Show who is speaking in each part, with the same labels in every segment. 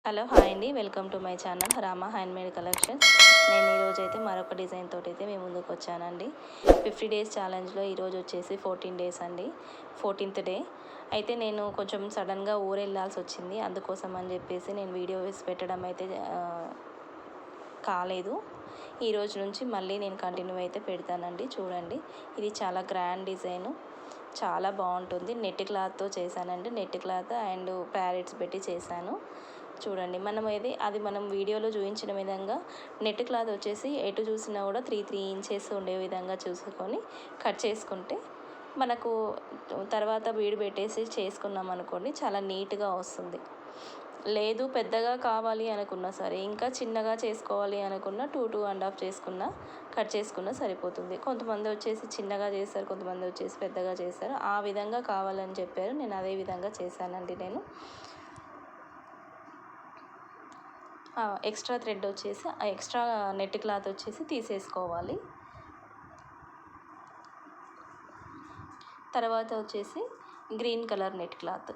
Speaker 1: Hello hi అండి, welcome to my channel Rama handmade collections. నేను ఈరోజు అయితే మరొక డిజైన్ తోటి అయితే మేము ముందుకు వచ్చానండి. 50 డేస్ ఛాలెంజ్లో ఈరోజు వచ్చేసి 14 డేస్ అండి, 14th డే. అయితే నేను కొంచెం సడన్గా ఊరు వెళ్ళాల్సి వచ్చింది, అందుకోసం అని చెప్పేసి నేను వీడియో వేసి పెట్టడం అయితే కాలేదు. ఈ రోజు నుంచి మళ్ళీ నేను కంటిన్యూ అయితే పెడతానండి. చూడండి, ఇది చాలా గ్రాండ్ డిజైను, చాలా బాగుంటుంది. నెట్ క్లాత్తో చేశానండి, నెట్ క్లాత్ అండ్ ప్యారెట్స్ పెట్టి చేశాను. చూడండి, మనం వీడియోలో చూపించిన విధంగా నెట్ క్లాత్ వచ్చేసి ఎటు చూసినా కూడా 3 ఇంచెస్ ఉండే విధంగా చూసుకొని కట్ చేసుకుంటే మనకు తర్వాత బీడు పెట్టేసి చేసుకున్నాం అనుకోండి, చాలా నీట్గా వస్తుంది. లేదు పెద్దగా కావాలి అనుకున్నా సరే, ఇంకా చిన్నగా చేసుకోవాలి అనుకున్న 2.5 చేసుకున్న కట్ చేసుకున్న సరిపోతుంది. కొంతమంది వచ్చేసి చిన్నగా చేస్తారు, కొంతమంది వచ్చేసి పెద్దగా చేస్తారు. ఆ విధంగా కావాలని చెప్పారు, నేను అదే విధంగా చేశానండి. నేను ఎక్స్ట్రా థ్రెడ్ వచ్చేసి ఎక్స్ట్రా నెట్ క్లాత్ వచ్చేసి తీసేసుకోవాలి. తర్వాత వచ్చేసి గ్రీన్ కలర్ నెట్ క్లాత్,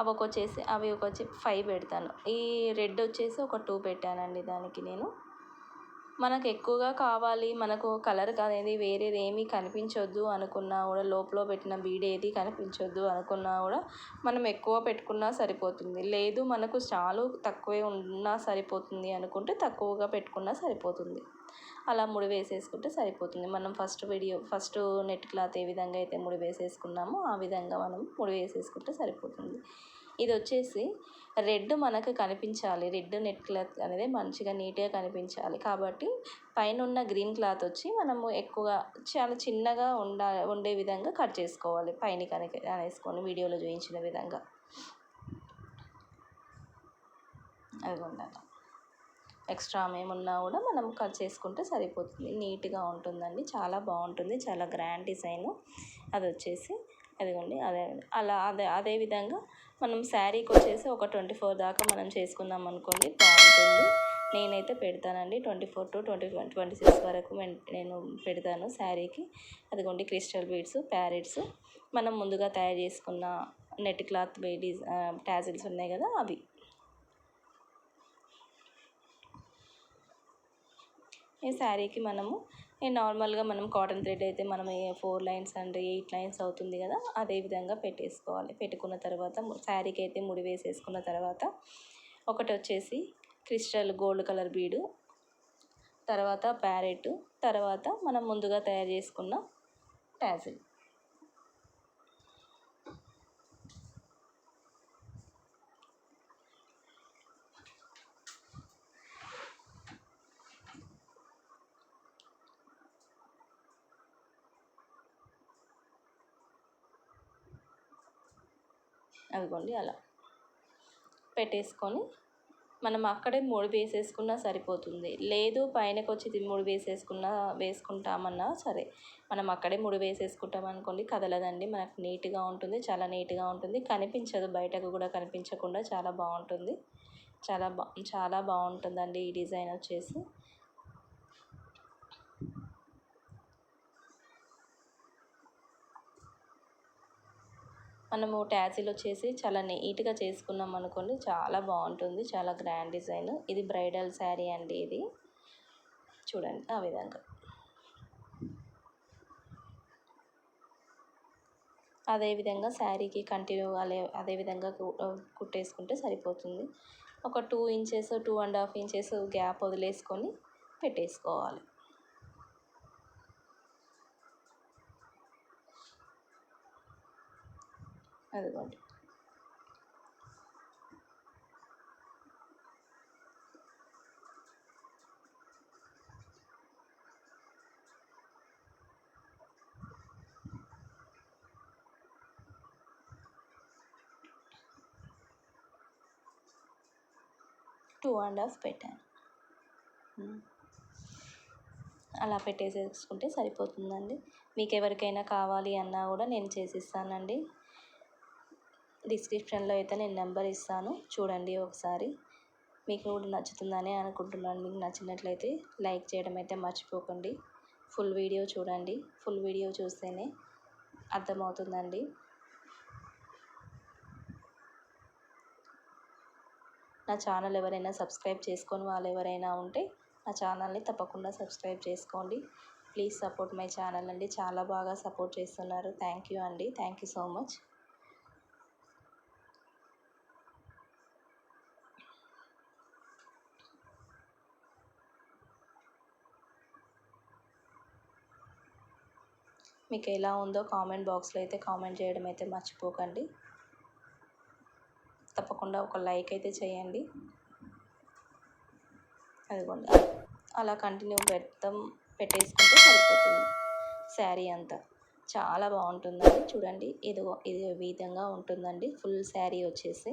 Speaker 1: అవి వచ్చి 5 పెడతాను. ఈ రెడ్ వచ్చేసి ఒక 2 పెట్టానండి. దానికి నేను మనకు ఎక్కువగా కావాలి, మనకు కలర్ అనేది వేరేది ఏమీ కనిపించొద్దు అనుకున్నా కూడా, లోపల పెట్టిన బీడ్ ఏది కనిపించొద్దు అనుకున్నా కూడా మనం ఎక్కువ పెట్టుకున్నా సరిపోతుంది. లేదు మనకు చాలా తక్కువే ఉన్నా సరిపోతుంది అనుకుంటే తక్కువగా పెట్టుకున్నా సరిపోతుంది. అలా ముడి వేసేసుకుంటే సరిపోతుంది. మనం ఫస్ట్ నెట్ క్లాత్ ఏ విధంగా అయితే ముడి వేసేసుకున్నామో ఆ విధంగా మనం ముడి వేసేసుకుంటే సరిపోతుంది. ఇది వచ్చేసి రెడ్ మనకు కనిపించాలి, రెడ్ నెట్ క్లాత్ అనేది మంచిగా నీట్గా కనిపించాలి కాబట్టి పైన ఉన్న గ్రీన్ క్లాత్ వచ్చి మనము ఎక్కువగా చాలా చిన్నగా ఉండే విధంగా కట్ చేసుకోవాలి. పైన అనేసుకొని వీడియోలో చూపించిన విధంగా అది ఉండాలి. ఎక్స్ట్రా ఏమున్నా కూడా మనం కట్ చేసుకుంటే సరిపోతుంది, నీట్గా ఉంటుందండి. చాలా బాగుంటుంది, చాలా గ్రాండ్ డిజైను. అది వచ్చేసి అదిగోండి, అదే విధంగా మనం శారీకి వచ్చేసి ఒక 24 దాకా మనం చేసుకుందాం అనుకోండి, బాగుంటుంది. నేనైతే పెడతానండి 24 to 26 వరకు నేను పెడతాను శారీకి. అదిగోండి, క్రిస్టల్ బీడ్స్, ప్యారెట్స్, మనం ముందుగా తయారు చేసుకున్న నెట్ క్లాత్ టాజిల్స్ ఉన్నాయి కదా, అవి. ఈ శారీకి నార్మల్గా మనం కాటన్ థ్రెడ్ అయితే మనం 4 లైన్స్ అంటే 8 లైన్స్ అవుతుంది కదా, అదే విధంగా పెట్టేసుకోవాలి. పెట్టుకున్న తర్వాత శారీకి అయితే ముడి వేసేసుకున్న తర్వాత ఒకటి వచ్చేసి క్రిస్టల్ గోల్డ్ కలర్ బీడు, తర్వాత ప్యారెట్, తర్వాత మనం ముందుగా తయారు చేసుకున్న టాజిల్. అదిగోండి, అలా పెట్టేసుకొని మనం అక్కడే ముడి వేసేసుకున్నా సరిపోతుంది. లేదు పైనకి వచ్చి ముడి వేసుకుంటామన్నా సరే, మనం అక్కడే ముడి వేసేసుకుంటాం అనుకోండి, కదలదండి, మనకు నీట్గా ఉంటుంది, చాలా నీట్గా ఉంటుంది, కనిపించదు, బయటకు కూడా కనిపించకుండా చాలా బాగుంటుంది. చాలా బాగుంటుందండి ఈ డిజైన్ వచ్చేసి. మనము టాజిల్ వచ్చేసి చాలా నీట్గా చేసుకున్నాం అనుకోండి, చాలా బాగుంటుంది, చాలా గ్రాండ్ డిజైన్. ఇది బ్రైడల్ శారీ అండి. ఇది చూడండి, ఆ విధంగా అదేవిధంగా శారీకి కంటిన్యూ అదేవిధంగా కుట్టేసుకుంటే సరిపోతుంది. ఒక 2 ఇంచెస్ 2.5 ఇంచెస్ గ్యాప్ వదిలేసుకొని పెట్టేసుకోవాలి. అదిగోండి, టూ అండ్ హాఫ్ పెట్టాను. అలా పెట్టేసేసుకుంటే సరిపోతుందండి. మీకు ఎవరికైనా కావాలి అన్నా కూడా నేను చేసిస్తానండి. డిస్క్రిప్షన్లో అయితే నేను నెంబర్ ఇస్తాను, చూడండి ఒకసారి. మీకు కూడా నచ్చుతుందని అనుకుంటున్నాను. మీకు నచ్చినట్లయితే లైక్ చేయడం అయితే మర్చిపోకండి. ఫుల్ వీడియో చూడండి, ఫుల్ వీడియో చూస్తేనే అర్థమవుతుందండి. నా ఛానల్ ఎవరైనా సబ్స్క్రైబ్ చేసుకొని వాళ్ళు ఎవరైనా ఉంటే నా ఛానల్ని తప్పకుండా సబ్స్క్రైబ్ చేసుకోండి. ప్లీజ్ సపోర్ట్ మై ఛానల్ అండి. చాలా బాగా సపోర్ట్ చేస్తున్నారు. థ్యాంక్ యూ అండి. Thank you so much. మీకు ఎలా ఉందో కామెంట్ బాక్స్లో అయితే కామెంట్ చేయడం అయితే మర్చిపోకండి. తప్పకుండా ఒక లైక్ అయితే చేయండి. అదిగోండి, అలా కంటిన్యూ పెట్టేసుకుంటే సరిపోతుంది. శారీ అంతా చాలా బాగుంటుందండి. చూడండి, ఇది విధంగా ఉంటుందండి ఫుల్ శారీ వచ్చేసి.